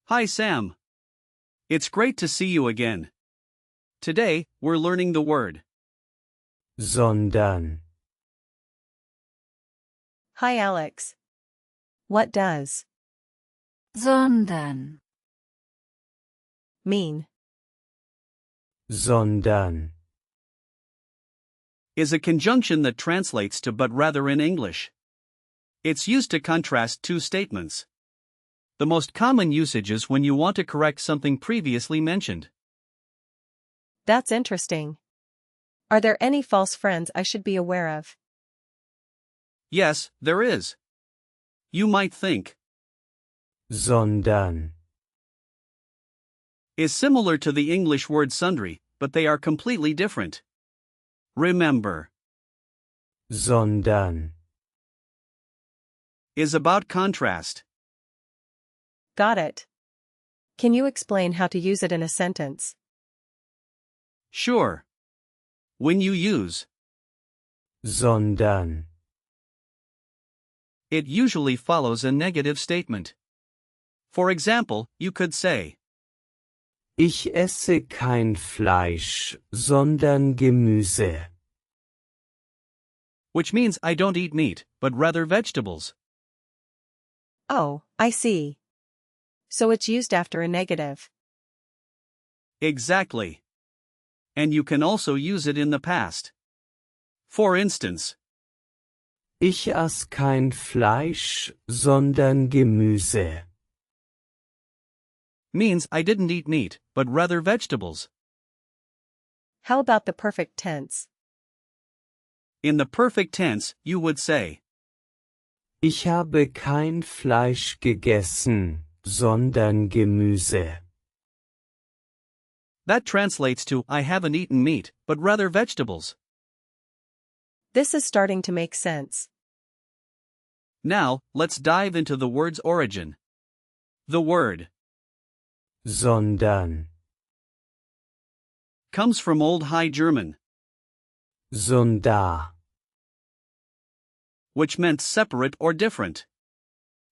Hi Sam. It's great to see you again. Today, we're learning the word sondern, Hi Alex. What does sondern, mean? sondern, is a conjunction that translates to but rather in English. It's used to contrast two statements. The most common usage is when you want to correct something previously mentioned. That's interesting. Are there any false friends I should be aware of? Yes, there is. You might think sondern, is similar to the English word sundry, but they are completely different. Remember, sondern, is about contrast. Got it. Can you explain how to use it in a sentence? Sure. When you use sondern, it usually follows a negative statement. For example, you could say, ich esse kein Fleisch, sondern Gemüse. which means I don't eat meat, but rather vegetables. Oh, I see. So it's used after a negative. Exactly. And you can also use it in the past. For instance, Ich aß kein Fleisch, sondern Gemüse. means I didn't eat meat, but rather vegetables. How about the perfect tense? In the perfect tense, you would say, Ich habe kein Fleisch gegessen, sondern Gemüse. that translates to I haven't eaten meat, but rather vegetables. This is starting to make sense. Now, let's dive into the word's origin. The word Sondern, comes from Old High German, sondar, which meant separate or different.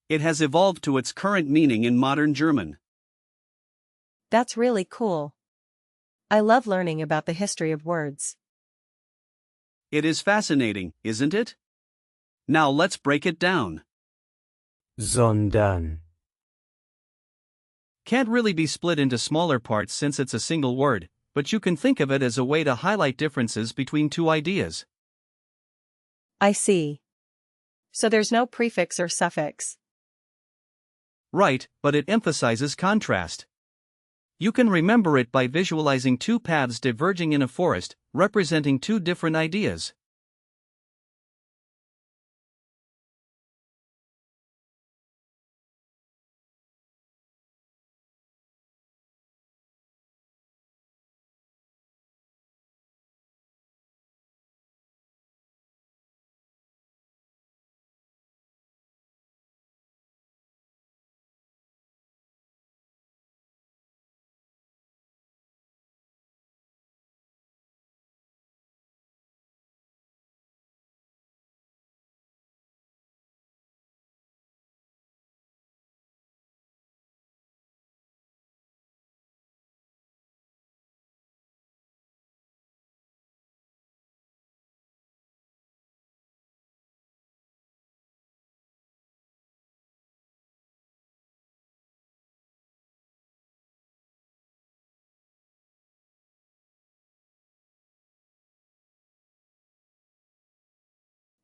It has evolved to its current meaning in modern German. That's really cool. I love learning about the history of words. It is fascinating, isn't it? Now let's break it down. sondern, Can't really be split into smaller parts since it's a single word, but you can think of it as a way to highlight differences between two ideas. I see. So there's no prefix or suffix. Right, but it emphasizes contrast. You can remember it by visualizing two paths diverging in a forest, representing two different ideas.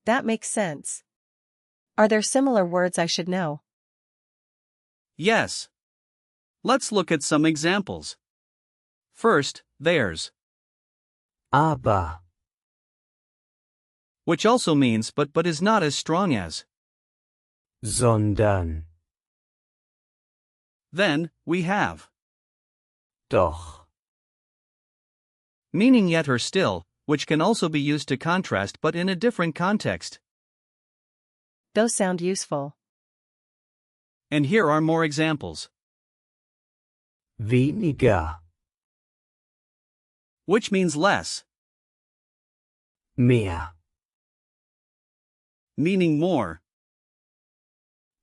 That makes sense. Are there similar words I should know? Yes. Let's look at some examples. First, there's, aber, which also means but is not as strong as. sondern, Then, we have, doch, meaning yet or still, which can also be used to contrast but in a different context. Those sound useful. And here are more examples. weniger, Which means less, mehr, meaning more,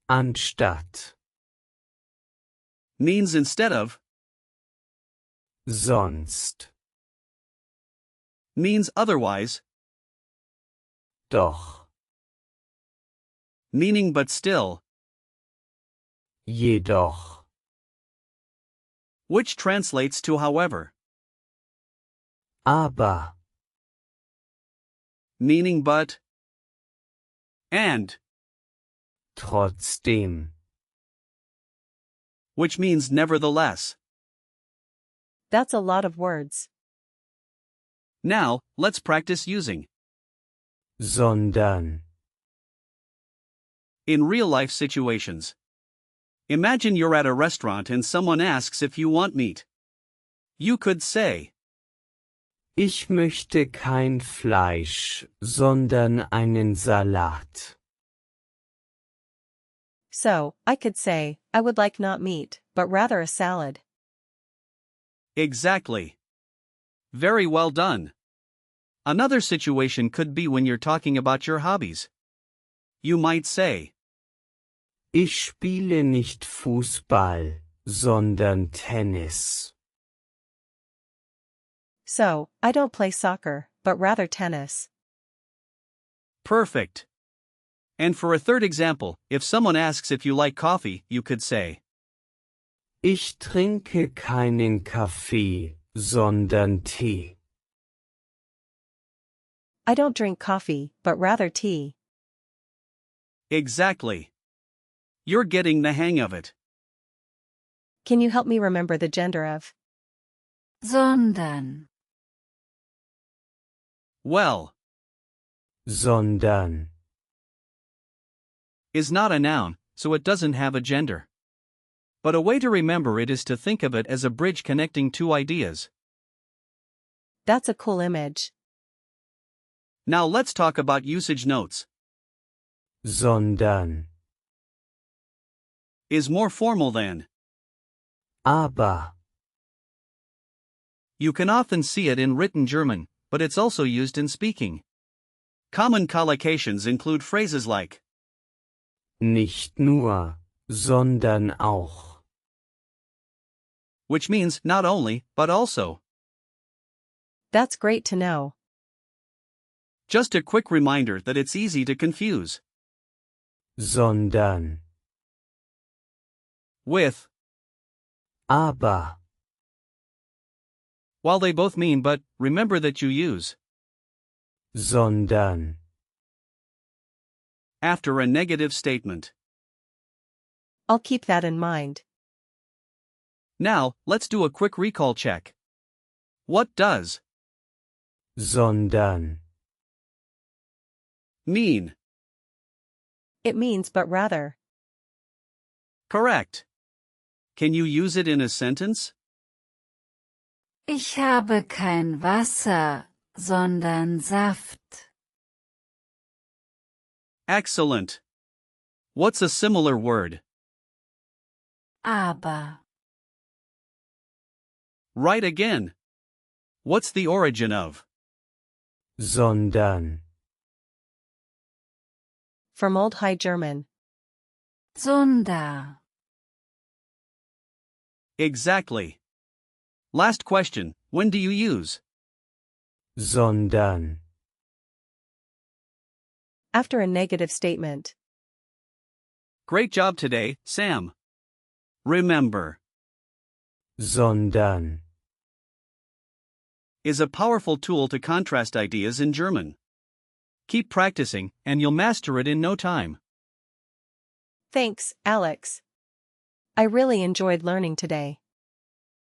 anstatt, means instead of, sonst, means otherwise, doch, meaning but still, jedoch, which translates to however, aber, meaning but, and, trotzdem, which means nevertheless. That's a lot of words. Now, let's practice using. sondern, In real-life situations. Imagine you're at a restaurant and someone asks if you want meat. You could say, ich möchte kein Fleisch, sondern einen Salat. So, I could say, I would like not meat, but rather a salad. exactly. Very well done. Another situation could be when you're talking about your hobbies. You might say, Ich spiele nicht Fußball, sondern Tennis. So, I don't play soccer, but rather tennis. perfect. And for a third example, if someone asks if you like coffee, you could say, Ich trinke keinen Kaffee, sondern Tee. I don't drink coffee, but rather tea. exactly. You're getting the hang of it. Can you help me remember the gender of sondern, Well, Sondern, is not a noun, so it doesn't have a gender. But a way to remember it is to think of it as a bridge connecting two ideas. That's a cool image. Now let's talk about usage notes. sondern, Is more formal than. aber, You can often see it in written German, but it's also used in speaking. Common collocations include phrases like nicht nur, sondern auch. which means not only, but also. That's great to know. Just a quick reminder that it's easy to confuse Sondern, with, aber, while they both mean but, remember that you use sondern, after a negative statement. I'll keep that in mind. Now, let's do a quick recall check. What does sondern, mean? It means but rather. Correct. Can you use it in a sentence? ich habe kein Wasser, sondern Saft. Excellent. What's a similar word? Aber, Right again. What's the origin of sondern, From Old High German. Sonder. exactly? Last question, when do you use sondern, After a negative statement. Great job today, Sam. Remember, sondern, is a powerful tool to contrast ideas in German. Keep practicing, and you'll master it in no time. Thanks, Alex. I really enjoyed learning today.